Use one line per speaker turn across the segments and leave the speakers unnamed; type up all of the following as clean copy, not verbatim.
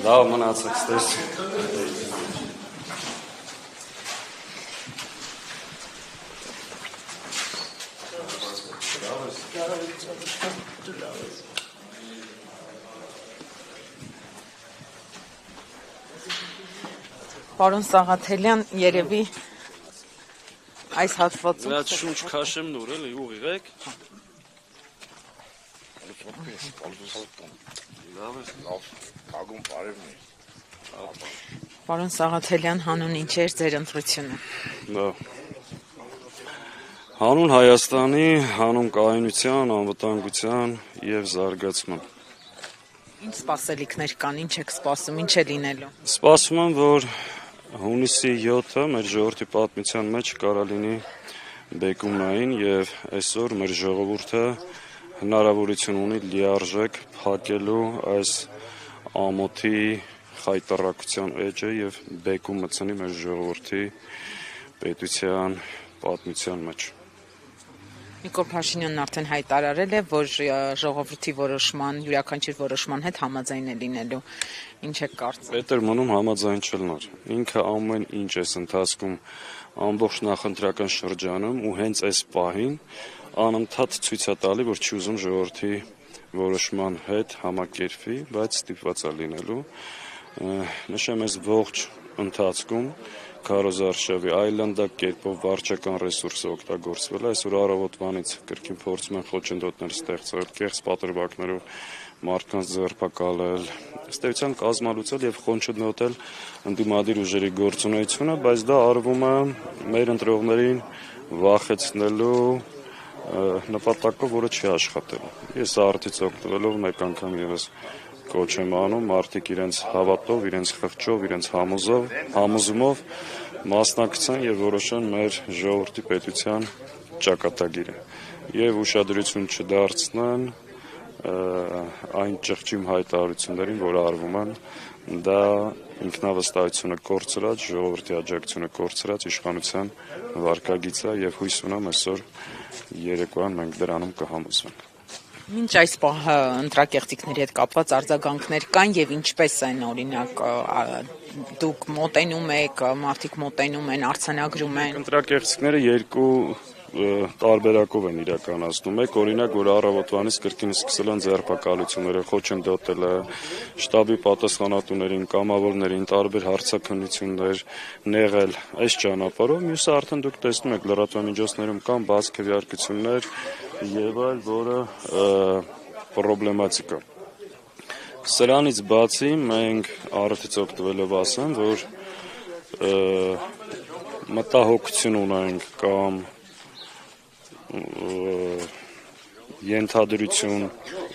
Լավ մնացեք, ստես։
Պարոն Սաղաթելյան, երևի այս հատվածում
Դա շունչ քաշեմ նոր էլի ուղիղ եք։ Լավ է, լավ, կագում բարևն է։
Պարոն Սաղաթելյան, հանուն ինչ էր ձեր ընտրությունը։
Լավ։ Հանուն Հայաստանի, հանուն կայունության, անվտանգության եւ զարգացման։
Ինչ սպասելիքներ կան, ինչ եք սպասում, ինչ է լինելու։
Սպասում եմ, որ հունիսի 7-ը մեր ժողովրդի պատմության մեջ կարա լինի բեկումնային եւ այսօր մեր ժողովուրդը հնարավորություն ունի լիարժեք փակելու այս ամոթի խայտառակության էջը եւ բեկում մտցնի մեր ժողովրդի պետության պատմության մեջ։
Նիկոլ Փաշինյանն արդեն հայտարարել է, որ ժողովրդի որոշման, յուրաքանչյուր որոշման հետ համաձայն է լինելու։ Ինչ է կարծում։
Պետր մնում համաձայն չլներ։ Ինքը ամեն ինչ էս ընթացքում ամբողջ նախընտրական շրջանում ու հենց այս պահին անընդհատ ցույց է տալի, որ չի ուզում ժողովրդի որոշման հետ համակերպվի, բայց ստիպված է լինելու։ Նշեմ, այս ողջ ընթացքում Քարոզարշավի այլանդակ կերպով վարչական ռեսուրսը օգտագործվել է, այսօր առավոտվանից կրկին փորձում են խոչընդոտներ ստեղծել, կեղծ պատրվակներով մարդկանց ձերբակալել, ըստ էության կազմալուծել եւ խոչընդոտել ընդդիմադիր ուժերի գործունեությունը, բայց դա արվում է մեր ընտրողներին վախեցնելու նպատակով, որը չի աշխատելու։ Ես արդից օգտվելով մեկ անգամ եւս կոչ եմ անում մարդիկ իրենց հավատով, իրենց խղճով, իրենց համոզումով մասնակցեն եւ որոշեն մեր ժողովրդի պետության ճակատագիրը եւ ուշադրություն չդարձնեն այն ճղճիմ հայտարարություններին, որ արվում են, դա ինքնավստահությունը կորցրած, ժողովրդի աջակցությունը կորցրած իշխանության վարկագիծ է եւ հույս ունեմ այսօր երեկոյան մենք դրանում կհամոզվենք։
Մինչ այս պահը ընտրակեղծիքների հետ կապված արձագանքներ կան եւ ինչպես են, օրինակ, դուք մոտենում եք, մարդիկ մոտենում են, արձանագրում են։
Ընտրակեղծիքները երկու տարբերակով են իրականացնում։ Մեկ օրինակ, որ առավոտվանից կրկին սկսել են ձերբակալությունները, խոչընդոտելը, շտաբի պատասխանատուներին, կամավորներին, տարբեր հարցաքննություններ նեղել այս ճանապարհով, մյուսը արդեն դուք տեսնում եք լրատվամիջոցներում կան բաց քվեարկություններ եւ այլ, որը պրոբլեմատիկ է։ Սրանից բացի մենք արդից օգտվելով ասեմ, որ մտահոգություն ունենք կամ ենթադրություն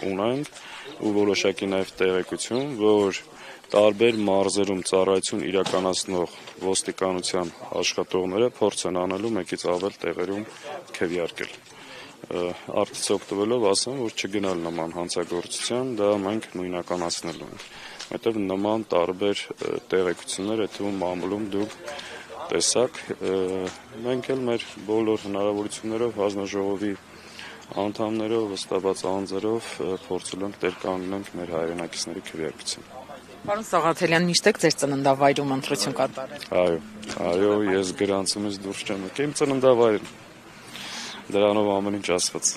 ունենք ու որոշակի նաև տեղեկություն, որ տարբեր մարզերում ծառայություն իրականացնող ոստիկանության աշխատողները փորձ են անելու մեկից ավել տեղերում քվեարկել։ Արդից օգտվելով ասեմ, որ չգնալ նման հանցագործության, դա մենք նույնականացնելու ենք։ Որտեղ նման տարբեր տեղեկություններ այդ թվում մամուլում դուք տեսակ, մենք էլ մեր բոլոր հնարավորություններով հանձնաժողովի անդամներով, վստահված անձերով փորձել ենք տեր կանգնենք մեր հայրենակիցների քվեարկության։
Պարոն Սաղաթելյան, միշտ եք ձեր ծննդավայրում ընտրություն կատարել։
Այո, ես գրանցումից դուրս չեմ եկել, իմ ծննդավայրն։ Դրանով ամեն ինչ ասված։